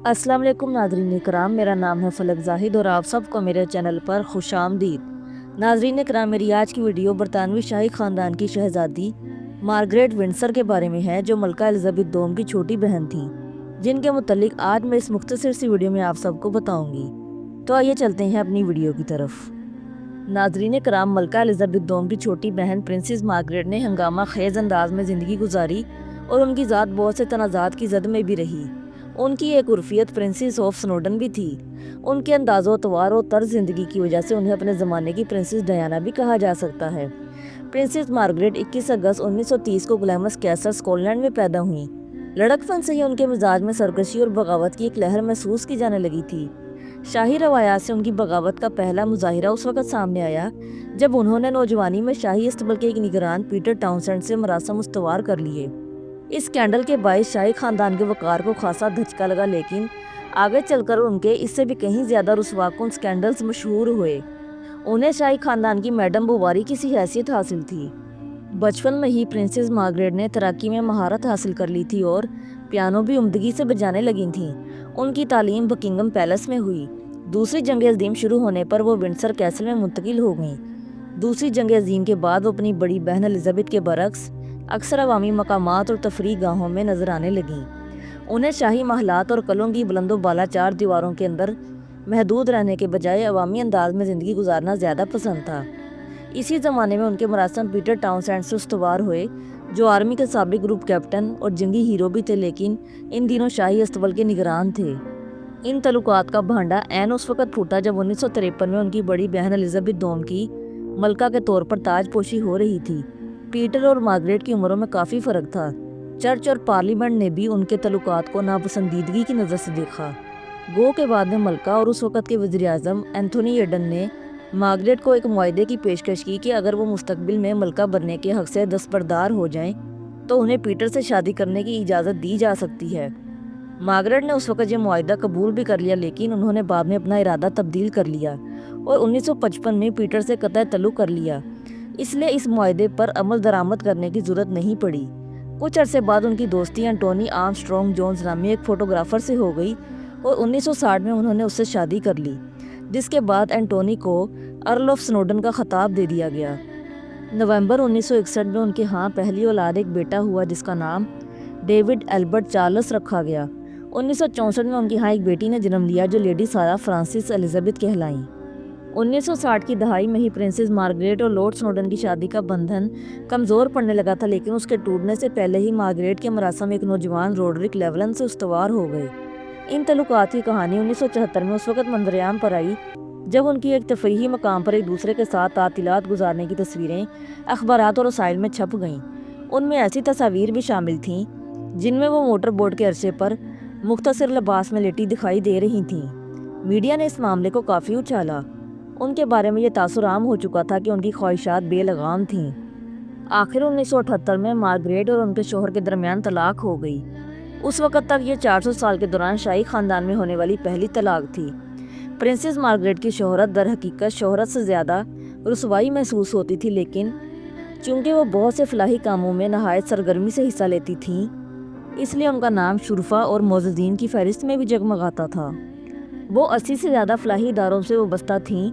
السلام علیکم ناظرین کرام، میرا نام ہے فلک زاہد اور آپ سب کو میرے چینل پر خوش آمدید۔ ناظرین کرام، میری آج کی ویڈیو برطانوی شاہی خاندان کی شہزادی مارگریٹ ونڈسر کے بارے میں ہے، جو ملکہ الزبتھ دوم کی چھوٹی بہن تھیں، جن کے متعلق آج میں اس مختصر سی ویڈیو میں آپ سب کو بتاؤں گی۔ تو آئیے چلتے ہیں اپنی ویڈیو کی طرف۔ ناظرین کرام، ملکہ الزبتھ دوم کی چھوٹی بہن پرنسس مارگریٹ نے ہنگامہ خیز انداز میں زندگی گزاری اور ان کی ذات بہت سے تنازعات کی زد میں بھی رہی۔ ان کی ایک عرفیت پرنسس آف سنوڈن بھی تھی۔ ان کے انداز و اطوار و طرز زندگی کی وجہ سے انہیں اپنے زمانے کی پرنسس ڈیانا بھی کہا جا سکتا ہے۔ پرنسس مارگریٹ 21 اگست 1930 کو گلیمس کیسل، سکاٹ لینڈ میں پیدا ہوئیں۔ لڑکپن سے ہی ان کے مزاج میں سرکشی اور بغاوت کی ایک لہر محسوس کی جانے لگی تھی۔ شاہی روایات سے ان کی بغاوت کا پہلا مظاہرہ اس وقت سامنے آیا جب انہوں نے نوجوانی میں شاہی استبل کے ایک نگران پیٹر ٹاؤنسینڈ سے مراسم استوار کر لیے۔ اس اسکینڈل کے باعث شاہی خاندان کے وقار کو خاصا دھچکا لگا، لیکن آگے چل کر ان کے اس سے بھی کہیں زیادہ رسواکن اسکینڈلز مشہور ہوئے۔ انہیں شاہی خاندان کی میڈم بواری کی سی حیثیت حاصل تھی۔ بچپن میں ہی پرنسس مارگریٹ نے تیراکی میں مہارت حاصل کر لی تھی اور پیانو بھی عمدگی سے بجانے لگی تھیں۔ ان کی تعلیم بکنگم پیلس میں ہوئی۔ دوسری جنگ عظیم شروع ہونے پر وہ ونڈسر کیسل میں منتقل ہو گئیں۔ دوسری جنگ عظیم کے بعد وہ اپنی بڑی بہن الزبتھ کے برعکس اکثر عوامی مقامات اور تفریح گاہوں میں نظر آنے لگیں۔ انہیں شاہی محلات اور قلعوں کی بلند و بالا چار دیواروں کے اندر محدود رہنے کے بجائے عوامی انداز میں زندگی گزارنا زیادہ پسند تھا۔ اسی زمانے میں ان کے مراسم پیٹر ٹاؤنسینڈ سے استوار ہوئے، جو آرمی کے سابق گروپ کیپٹن اور جنگی ہیرو بھی تھے، لیکن ان دنوں شاہی استبل کے نگران تھے۔ ان تعلقات کا بھانڈا عین اس وقت پھوٹا جب 1953 میں ان کی بڑی بہن الزبتھ دوم کی ملکہ کے طور پر تاج پوشی ہو رہی تھی۔ پیٹر اور مارگریٹ کی عمروں میں کافی فرق تھا۔ چرچ اور پارلیمنٹ نے بھی ان کے تعلقات کو ناپسندیدگی کی نظر سے دیکھا۔ گو کے بعد میں ملکہ اور اس وقت کے وزیر اعظم اینتھونی ایڈن نے مارگریٹ کو ایک معاہدے کی پیشکش کی کہ اگر وہ مستقبل میں ملکہ بننے کے حق سے دستبردار ہو جائیں تو انہیں پیٹر سے شادی کرنے کی اجازت دی جا سکتی ہے۔ مارگریٹ نے اس وقت یہ معاہدہ قبول بھی کر لیا، لیکن انہوں نے بعد میں اپنا ارادہ تبدیل کر لیا اور 1955 میں پیٹر سے قطع تعلق کر لیا۔ اس لیے اس معاہدے پر عمل درآمد کرنے کی ضرورت نہیں پڑی۔ کچھ عرصے بعد ان کی دوستی اینٹونی آرمسٹرانگ جونز نامی ایک فوٹوگرافر سے ہو گئی اور 1960 میں انہوں نے اس سے شادی کر لی، جس کے بعد اینٹونی کو ارل آف سنوڈن کا خطاب دے دیا گیا۔ نومبر 1961 میں ان کے ہاں پہلی اولاد ایک بیٹا ہوا جس کا نام ڈیوڈ ایلبرٹ چارلس رکھا گیا۔ 1964 میں ان کی ہاں ایک بیٹی نے جنم لیا جو لیڈی سارہ فرانسس الزبتھ کہلائیں۔ 1960 کی دہائی میں ہی پرنسس مارگریٹ اور لارڈ سنوڈن کی شادی کا بندھن کمزور پڑنے لگا تھا، لیکن اس کے ٹوٹنے سے پہلے ہی مارگریٹ کے مراسم ایک نوجوان روڈرک لیولن سے استوار ہو گئے۔ ان تعلقات کی کہانی 1974 میں اس وقت منظر عام پر آئی جب ان کی ایک تفریحی مقام پر ایک دوسرے کے ساتھ تعطیلات گزارنے کی تصویریں اخبارات اور رسائل میں چھپ گئیں۔ ان میں ایسی تصاویر بھی شامل تھیں جن میں وہ موٹر بوٹ کے عرصے پر مختصر لباس میں لیٹی دکھائی دے رہی تھیں۔ میڈیا نے اس معاملے کو کافی اچھالا۔ ان کے بارے میں یہ تاثر عام ہو چکا تھا کہ ان کی خواہشات بے لگام تھیں۔ آخر 1978 میں مارگریٹ اور ان کے شوہر کے درمیان طلاق ہو گئی۔ اس وقت تک یہ 400 سال کے دوران شاہی خاندان میں ہونے والی پہلی طلاق تھی۔ پرنسس مارگریٹ کی شہرت در حقیقت شہرت سے زیادہ رسوائی محسوس ہوتی تھی، لیکن چونکہ وہ بہت سے فلاحی کاموں میں نہایت سرگرمی سے حصہ لیتی تھیں، اس لیے ان کا نام شرفا اور معززین کی فہرست میں بھی جگمگاتا تھا۔ وہ 80 سے زیادہ فلاحی اداروں سے وابستہ تھیں،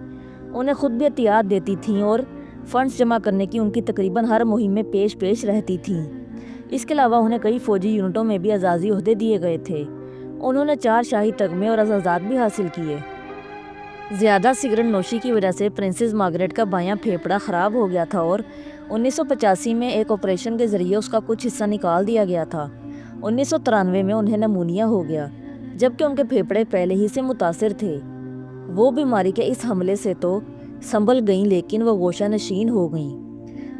انہیں خود بھی عطیات دیتی تھیں اور فنڈز جمع کرنے کی ان کی تقریباً ہر مہم میں پیش رہتی تھیں۔ اس کے علاوہ انہیں کئی فوجی یونٹوں میں بھی اعزازی عہدے دیے گئے تھے۔ انہوں نے 4 شاہی تمغے اور اعزازات بھی حاصل کیے۔ زیادہ سگریٹ نوشی کی وجہ سے پرنسس مارگریٹ کا بایاں پھیپھڑا خراب ہو گیا تھا اور 1985 میں ایک آپریشن کے ذریعے اس کا کچھ حصہ نکال دیا گیا تھا۔ 1993 میں انہیں نمونیا ہو گیا، جبکہ ان کے پھیپھڑے پہلے ہی سے متاثر تھے۔ وہ بیماری کے اس حملے سے تو سنبھل گئیں، لیکن وہ گوشہ نشین ہو گئیں۔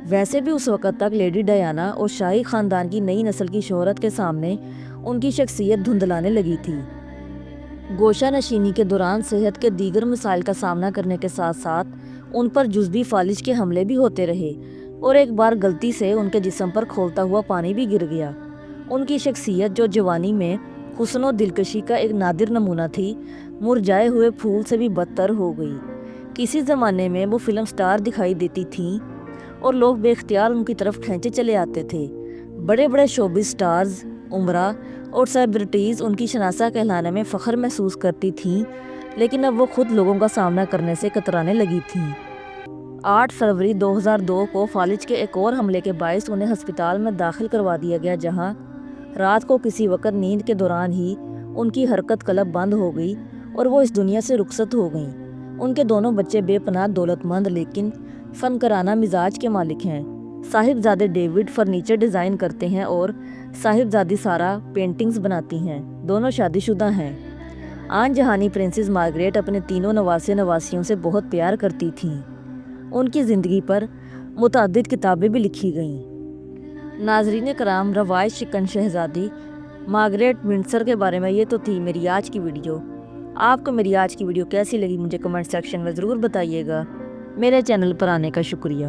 ویسے بھی اس وقت تک لیڈی ڈیانا اور شاہی خاندان کی نئی نسل کی شہرت کے سامنے ان کی شخصیت دھندلانے لگی تھی۔ گوشہ نشینی کے دوران صحت کے دیگر مسائل کا سامنا کرنے کے ساتھ ساتھ ان پر جزوی فالج کے حملے بھی ہوتے رہے اور ایک بار غلطی سے ان کے جسم پر کھولتا ہوا پانی بھی گر گیا۔ ان کی شخصیت، جو جوانی میں حسن و دلکشی کا ایک نادر نمونہ تھی، مرجھائے ہوئے پھول سے بھی بدتر ہو گئی۔ کسی زمانے میں وہ فلم سٹار دکھائی دیتی تھیں اور لوگ بے اختیار ان کی طرف کھینچے چلے آتے تھے۔ بڑے بڑے شوبز سٹارز، عمرا اور سیلیبریٹیز ان کی شناسہ کہلانے میں فخر محسوس کرتی تھیں، لیکن اب وہ خود لوگوں کا سامنا کرنے سے کترانے لگی تھیں۔ 8 فروری 2002 کو فالج کے ایک اور حملے کے باعث انہیں ہسپتال میں داخل کروا دیا گیا، جہاں رات کو کسی وقت نیند کے دوران ہی ان کی حرکت قلب بند ہو گئی اور وہ اس دنیا سے رخصت ہو گئیں۔ ان کے دونوں بچے بے پناہ دولت مند لیکن فنکارانہ مزاج کے مالک ہیں۔ صاحبزادے ڈیوڈ فرنیچر ڈیزائن کرتے ہیں اور صاحبزادی سارا پینٹنگز بناتی ہیں۔ دونوں شادی شدہ ہیں۔ آن جہانی پرنسس مارگریٹ اپنے تینوں نواسے نواسیوں سے بہت پیار کرتی تھیں۔ ان کی زندگی پر متعدد کتابیں بھی لکھی گئیں۔ ناظرین کرام، روایت شکن شہزادی مارگریٹ ونڈسر کے بارے میں یہ تو تھی میری آج کی ویڈیو۔ آپ کو میری آج کی ویڈیو کیسی لگی مجھے کمنٹ سیکشن میں ضرور بتائیے گا۔ میرے چینل پر آنے کا شکریہ۔